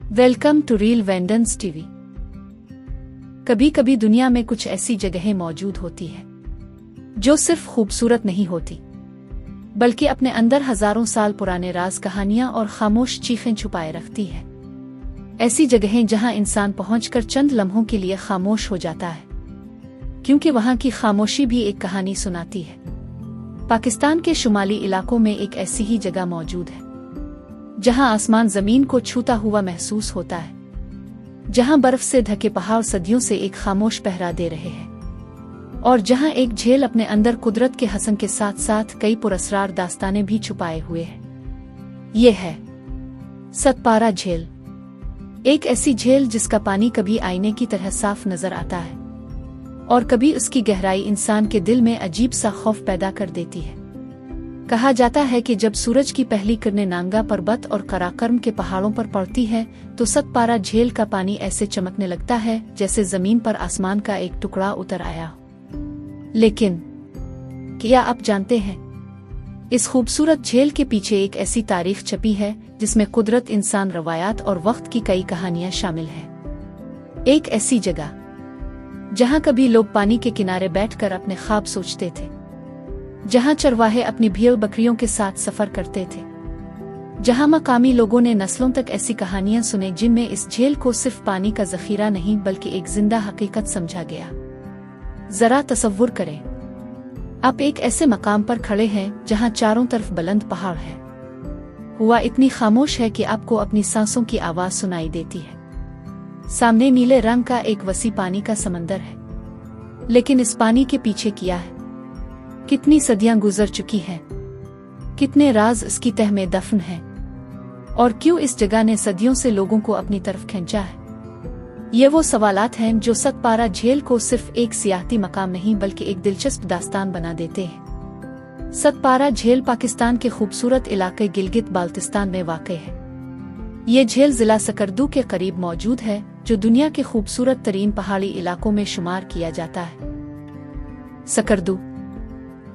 Welcome to रील वेंडेंस TV. कभी कभी दुनिया में कुछ ऐसी जगहें मौजूद होती है जो सिर्फ खूबसूरत नहीं होती बल्कि अपने अंदर हजारों साल पुराने राज, कहानियां और खामोश चीखें छुपाए रखती है। ऐसी जगहें जहां इंसान पहुंचकर चंद लम्हों के लिए खामोश हो जाता है, क्योंकि वहां की खामोशी भी एक कहानी सुनाती है। पाकिस्तान के शुमाली इलाकों में एक ऐसी ही जगह मौजूद है जहां आसमान जमीन को छूता हुआ महसूस होता है, जहां बर्फ से ढके पहाड़ सदियों से एक खामोश पहरा दे रहे हैं और जहां एक झील अपने अंदर कुदरत के हसन के साथ साथ कई पुरस्कार दास्तानें भी छुपाए हुए हैं। ये है सतपारा झील, एक ऐसी झील जिसका पानी कभी आईने की तरह साफ नजर आता है और कभी उसकी गहराई इंसान के दिल में अजीब सा खौफ पैदा कर देती है। कहा जाता है कि जब सूरज की पहली किरणें नांगा पर्वत और कराकरम के पहाड़ों पर पड़ती है तो सतपारा झील का पानी ऐसे चमकने लगता है जैसे जमीन पर आसमान का एक टुकड़ा उतर आया। लेकिन क्या आप जानते हैं, इस खूबसूरत झील के पीछे एक ऐसी तारीख छपी है जिसमें कुदरत, इंसान, रवायात और वक्त की कई कहानियां शामिल हैं। एक ऐसी जगह जहां कभी लोग पानी के किनारे बैठकर अपने ख्वाब सोचते थे, जहां चरवाहे अपनी भेड़ बकरियों के साथ सफर करते थे, जहां मकामी लोगों ने नस्लों तक ऐसी कहानियां सुने जिनमें इस झील को सिर्फ पानी का जखीरा नहीं बल्कि एक जिंदा हकीकत समझा गया। जरा तसव्वुर करें, आप एक ऐसे मकाम पर खड़े हैं जहां चारों तरफ बुलंद पहाड़ है, हवा इतनी खामोश है कि आपको अपनी सांसों की आवाज सुनाई देती है, सामने नीले रंग का एक वसी पानी का समंदर है। लेकिन इस पानी के पीछे क्या है? कितनी सदियां गुजर चुकी हैं, कितने राज इसकी तह में दफन हैं, और क्यों इस जगह ने सदियों से लोगों को अपनी तरफ खींचा है? ये वो सवालात हैं जो सतपारा झील को सिर्फ एक सियाहती मकाम नहीं बल्कि एक दिलचस्प दास्तान बना देते हैं। सतपारा झील पाकिस्तान के खूबसूरत इलाके गिलगित बाल्टिस्तान में वाक़ है। ये झील जिला सकरदू के करीब मौजूद है जो दुनिया के खूबसूरत तरीन पहाड़ी इलाकों में शुमार किया जाता है। सकरदू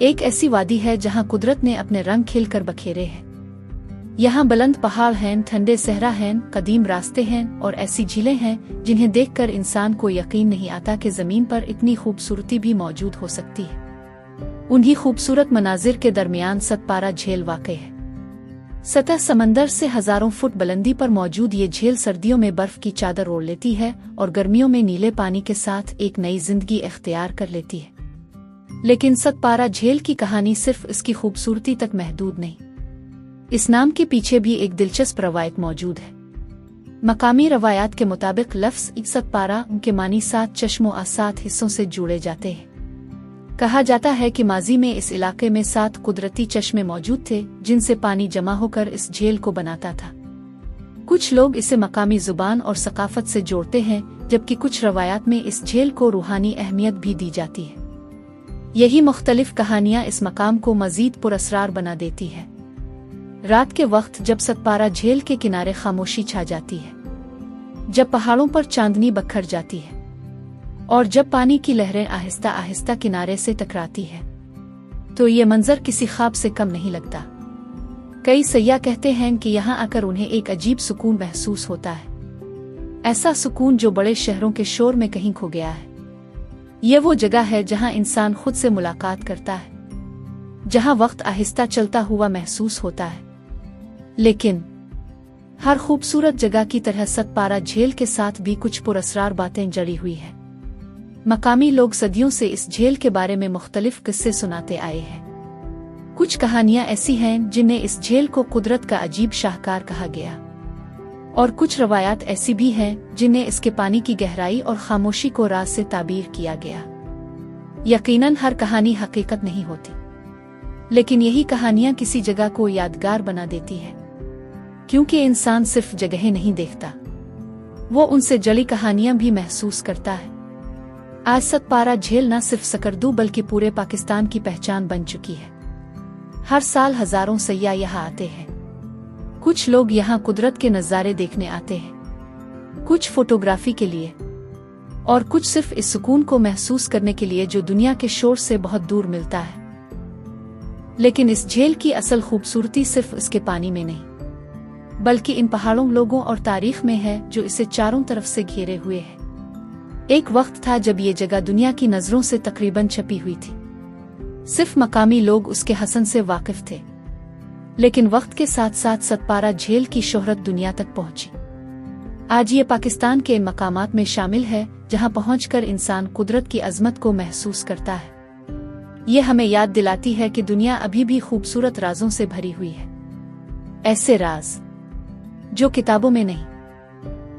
एक ऐसी वादी है जहां कुदरत ने अपने रंग खिलकर बखेरे हैं। यहाँ बुलंद पहाड़ हैं, ठंडे सहरा हैं, कदीम रास्ते हैं और ऐसी झीलें हैं जिन्हें देखकर इंसान को यकीन नहीं आता कि जमीन पर इतनी खूबसूरती भी मौजूद हो सकती है। उन्हीं खूबसूरत मनाजिर के दरमियान सतपारा झील वाक़ है। सतह समंदर से हजारों फुट बुलंदी पर मौजूद ये झील सर्दियों में बर्फ की चादर ओढ़ लेती है और गर्मियों में नीले पानी के साथ एक नई जिंदगी इख्तियार कर लेती है। लेकिन सतपारा झील की कहानी सिर्फ इसकी खूबसूरती तक महदूद नहीं। इस नाम के पीछे भी एक दिलचस्प रवायत मौजूद है। मकामी रवायात के मुताबिक लफ्ज़ सतपारा उनके मानी 7 चश्मों और 7 हिस्सों से जुड़े जाते हैं। कहा जाता है कि माजी में इस इलाके में 7 कुदरती चश्मे मौजूद थे जिनसे पानी जमा होकर इस झील को बनाता था। कुछ लोग इसे मकामी जुबान और सकाफत से जोड़ते हैं, जबकि कुछ रवायात में इस झील को रूहानी अहमियत भी दी जाती है। यही मुख्तलिफ कहानियां इस मकाम को मजीद पुरअसरार बना देती है। रात के वक्त जब सतपारा झील के किनारे खामोशी छा जाती है, जब पहाड़ों पर चांदनी बखर जाती है और जब पानी की लहरें आहिस्ता आहिस्ता किनारे से टकराती है, तो ये मंजर किसी ख्वाब से कम नहीं लगता। कई सयाह कहते हैं कि यहाँ आकर उन्हें एक अजीब सुकून महसूस होता है, ऐसा सुकून जो बड़े शहरों के शोर में कहीं खो गया है। ये वो जगह है जहां इंसान खुद से मुलाकात करता है, जहां वक्त आहिस्ता चलता हुआ महसूस होता है। लेकिन हर खूबसूरत जगह की तरह सतपारा झील के साथ भी कुछ पुरअसरार बातें जड़ी हुई है। मकामी लोग सदियों से इस झील के बारे में मुख्तलिफ किस्से सुनाते आए हैं। कुछ कहानियां ऐसी हैं जिन्हें इस झील को कुदरत का अजीब शाहकार कहा गया, और कुछ रवायात ऐसी भी हैं जिन्हें इसके पानी की गहराई और खामोशी को राज से ताबीर किया गया। यकीनन हर कहानी हकीकत नहीं होती, लेकिन यही कहानियां किसी जगह को यादगार बना देती है, क्योंकि इंसान सिर्फ जगहें नहीं देखता, वो उनसे जुड़ी कहानियां भी महसूस करता है। आज सतपारा झील न सिर्फ सकरदू बल्कि पूरे पाकिस्तान की पहचान बन चुकी है। हर साल हजारों सयाह यहाँ आते हैं। कुछ लोग यहाँ कुदरत के नज़ारे देखने आते हैं, कुछ फोटोग्राफी के लिए और कुछ सिर्फ इस सुकून को महसूस करने के लिए जो दुनिया के शोर से बहुत दूर मिलता है। लेकिन इस झील की असल खूबसूरती सिर्फ इसके पानी में नहीं बल्कि इन पहाड़ों, लोगों और तारीख में है जो इसे चारों तरफ से घेरे हुए है। एक वक्त था जब ये जगह दुनिया की नजरों से तकरीबन छपी हुई थी। सिर्फ मकामी लोग उसके हसन से वाकिफ थे। लेकिन वक्त के साथ साथ सतपारा झील की शोहरत दुनिया तक पहुंची। आज ये पाकिस्तान के इन मकामात में शामिल है जहां पहुंचकर इंसान कुदरत की अजमत को महसूस करता है। ये हमें याद दिलाती है कि दुनिया अभी भी खूबसूरत राजों से भरी हुई है। ऐसे राज जो किताबों में नहीं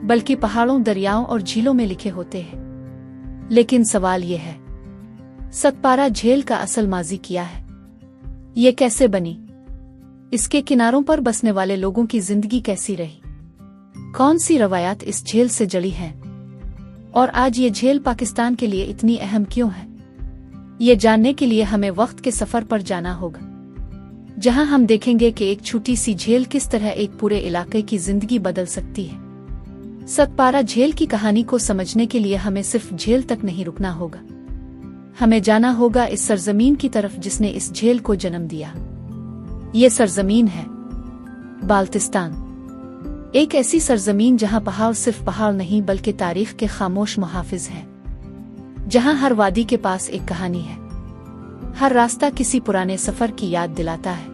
बल्कि पहाड़ों, दरियाओं और झीलों में लिखे होते हैं। लेकिन सवाल ये है, सतपारा झील का असल माजी क्या है? ये कैसे बनी? इसके किनारों पर बसने वाले लोगों की जिंदगी कैसी रही? कौन सी रवायात इस झील से जड़ी हैं? और आज ये झील पाकिस्तान के लिए इतनी अहम क्यों है? ये जानने के लिए हमें वक्त के सफर पर जाना होगा, जहां हम देखेंगे कि एक छोटी सी झील किस तरह एक पूरे इलाके की जिंदगी बदल सकती है। सतपारा झील की कहानी को समझने के लिए हमें सिर्फ झील तक नहीं रुकना होगा, हमें जाना होगा इस सरजमीन की तरफ जिसने इस झील को जन्म दिया। ये सरजमीन है बाल्टिस्तान, एक ऐसी सरजमीन जहां पहाड़ सिर्फ पहाड़ नहीं बल्कि तारीख के खामोश मुहाफिज हैं, जहां हर वादी के पास एक कहानी है, हर रास्ता किसी पुराने सफर की याद दिलाता है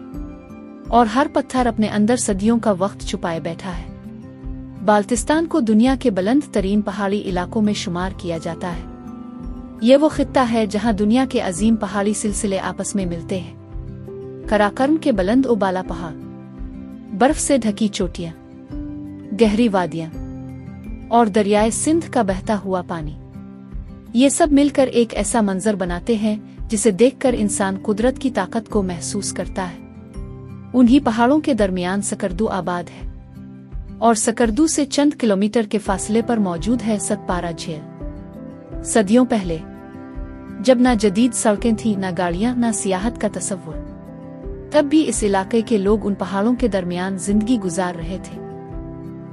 और हर पत्थर अपने अंदर सदियों का वक्त छुपाए बैठा है। बाल्टिस्तान को दुनिया के बुलंद तरीन पहाड़ी इलाकों में शुमार किया जाता है। ये वो खित्ता है जहां दुनिया के अजीम पहाड़ी सिलसिले आपस में मिलते हैं। कराकरम के बुलंद उबाला पहाड़, बर्फ से ढकी चोटियां, गहरी वादियां और दरियाए सिंध का बहता हुआ पानी, ये सब मिलकर एक ऐसा मंजर बनाते हैं जिसे देखकर इंसान कुदरत की ताकत को महसूस करता है। उन्हीं पहाड़ों के दरमियान सकरदू आबाद है और सकरदू से चंद किलोमीटर के फासले पर मौजूद है सतपारा झील। सदियों पहले, जब ना जदीद सड़कें थीं, ना गाड़ियां, ना सियाहत का तसव्वुर, तब भी इस इलाके के लोग उन पहाड़ों के दरमियान जिंदगी गुजार रहे थे।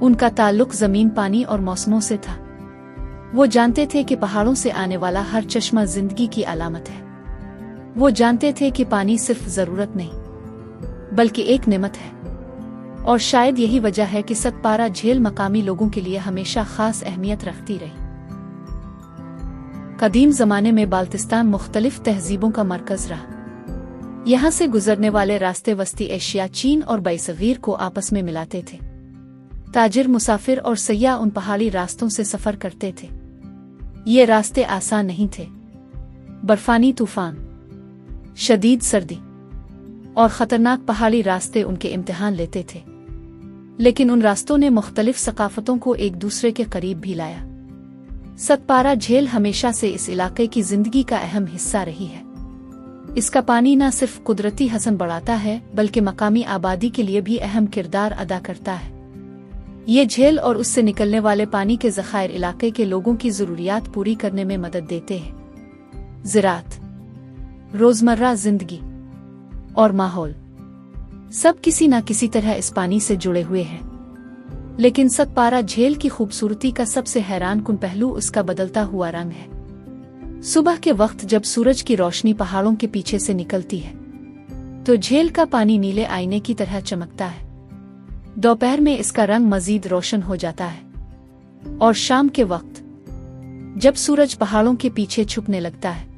उनका ताल्लुक जमीन, पानी और मौसमों से था। वो जानते थे कि पहाड़ों से आने वाला हर चश्मा जिंदगी की अलामत है। वो जानते थे कि पानी सिर्फ जरूरत नहीं बल्कि एक नेमत है। और शायद यही वजह है कि सतपारा झील मकामी लोगों के लिए हमेशा खास अहमियत रखती रही। कदीम जमाने में बाल्टिस्तान मुख्तलिफ तहजीबों का मरकज रहा। यहाँ से गुजरने वाले रास्ते वस्ती एशिया, चीन और बरसगीर को आपस में मिलाते थे। ताजिर, मुसाफिर और सयाह उन पहाड़ी रास्तों से सफर करते थे। ये रास्ते आसान नहीं थे। बर्फानी तूफान, शदीद सर्दी और खतरनाक पहाड़ी रास्ते उनके इम्तिहान लेते थे। लेकिन उन रास्तों ने मुख्तलिफ सकाफतों को एक दूसरे के करीब भी लाया। सतपारा झील हमेशा से इस इलाके की जिंदगी का अहम हिस्सा रही है। इसका पानी न सिर्फ कुदरती हसन बढ़ाता है बल्कि मकामी आबादी के लिए भी अहम किरदार अदा करता है। ये झील और उससे निकलने वाले पानी के ज़खायर इलाके के लोगों की ज़रूरियात पूरी करने में मदद देते हैं। ज़राअत, रोजमर्रा जिंदगी और माहौल सब किसी न किसी तरह इस पानी से जुड़े हुए हैं। लेकिन सतपारा झील की खूबसूरती का सबसे हैरान कुन पहलू उसका बदलता हुआ रंग है। सुबह के वक्त जब सूरज की रोशनी पहाड़ों के पीछे से निकलती है तो झील का पानी नीले आईने की तरह चमकता है। दोपहर में इसका रंग मजीद रोशन हो जाता है और शाम के वक्त जब सूरज पहाड़ों के पीछे छुपने लगता है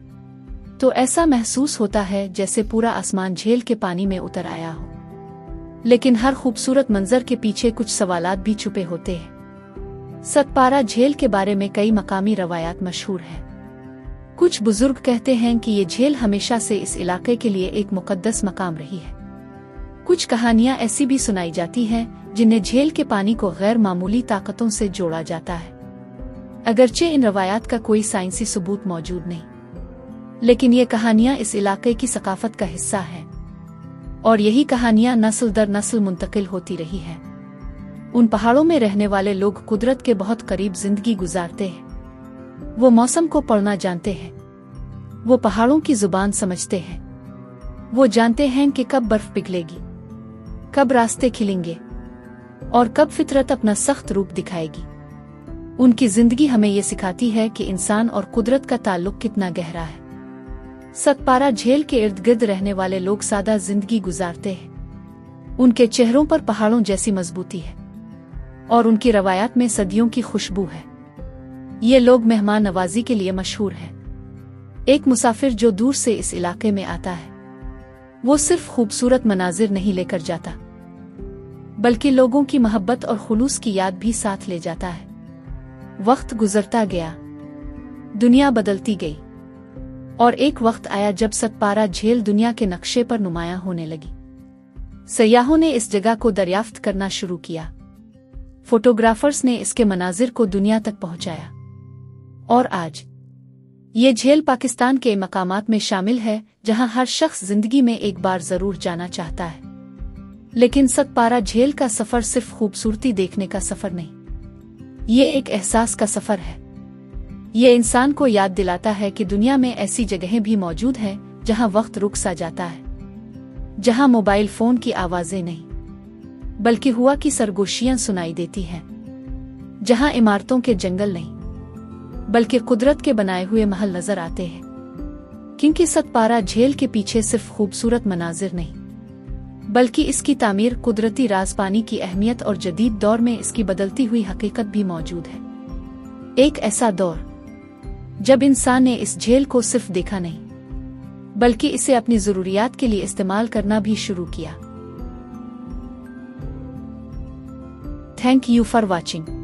तो ऐसा महसूस होता है जैसे पूरा आसमान झील के पानी में उतर आया हो। लेकिन हर खूबसूरत मंजर के पीछे कुछ सवालात भी छुपे होते हैं। सतपारा झील के बारे में कई मकामी रवायात मशहूर हैं। कुछ बुजुर्ग कहते हैं कि ये झील हमेशा से इस इलाके के लिए एक मुकद्दस मकाम रही है। कुछ कहानियां ऐसी भी सुनाई जाती हैं जिन्हें झील के पानी को गैर मामूली ताकतों से जोड़ा जाता है। अगरचे इन रवायात का कोई साइंसी सबूत मौजूद नहीं, लेकिन ये कहानियां इस इलाके की सकाफत का हिस्सा हैं और यही कहानियां नस्ल दर नस्ल मुंतकिल होती रही हैं। उन पहाड़ों में रहने वाले लोग कुदरत के बहुत करीब जिंदगी गुजारते हैं। वो मौसम को पढ़ना जानते हैं, वो पहाड़ों की जुबान समझते हैं, वो जानते हैं कि कब बर्फ पिघलेगी, कब रास्ते खिलेंगे और कब फितरत अपना सख्त रूप दिखाएगी। उनकी जिंदगी हमें ये सिखाती है कि इंसान और कुदरत का ताल्लुक कितना गहरा है। सतपारा झील के इर्द गिर्द रहने वाले लोग सादा जिंदगी गुजारते हैं। उनके चेहरों पर पहाड़ों जैसी मजबूती है और उनकी रवायात में सदियों की खुशबू है। ये लोग मेहमान नवाजी के लिए मशहूर हैं। एक मुसाफिर जो दूर से इस इलाके में आता है, वो सिर्फ खूबसूरत मनाजिर नहीं लेकर जाता, बल्कि लोगों की मोहब्बत और खुलूस की याद भी साथ ले जाता है। वक्त गुजरता गया, दुनिया बदलती गई, और एक वक्त आया जब सतपारा झील दुनिया के नक्शे पर नुमायां होने लगी। सयाहों ने इस जगह को दरियाफ्त करना शुरू किया, फोटोग्राफर्स ने इसके मनाजिर को दुनिया तक पहुंचाया, और आज ये झील पाकिस्तान के मकामात में शामिल है जहां हर शख्स जिंदगी में एक बार जरूर जाना चाहता है। लेकिन सतपारा झील का सफर सिर्फ खूबसूरती देखने का सफर नहीं, ये एक एहसास का सफर है। ये इंसान को याद दिलाता है कि दुनिया में ऐसी जगहें भी मौजूद हैं जहां वक्त रुक सा जाता है, जहां मोबाइल फोन की आवाजें नहीं बल्कि हुआ की सरगोशियां सुनाई देती हैं, जहां इमारतों के जंगल नहीं बल्कि कुदरत के बनाए हुए महल नजर आते हैं। क्योंकि सतपारा झील के पीछे सिर्फ खूबसूरत मनाजिर नहीं, बल्कि इसकी तामीर, कुदरती राज, पानी की अहमियत और जदीद दौर में इसकी बदलती हुई हकीकत भी मौजूद है। एक ऐसा दौर जब इंसान ने इस झील को सिर्फ देखा नहीं, बल्कि इसे अपनी जरूरियात के लिए इस्तेमाल करना भी शुरू किया। Thank you for watching.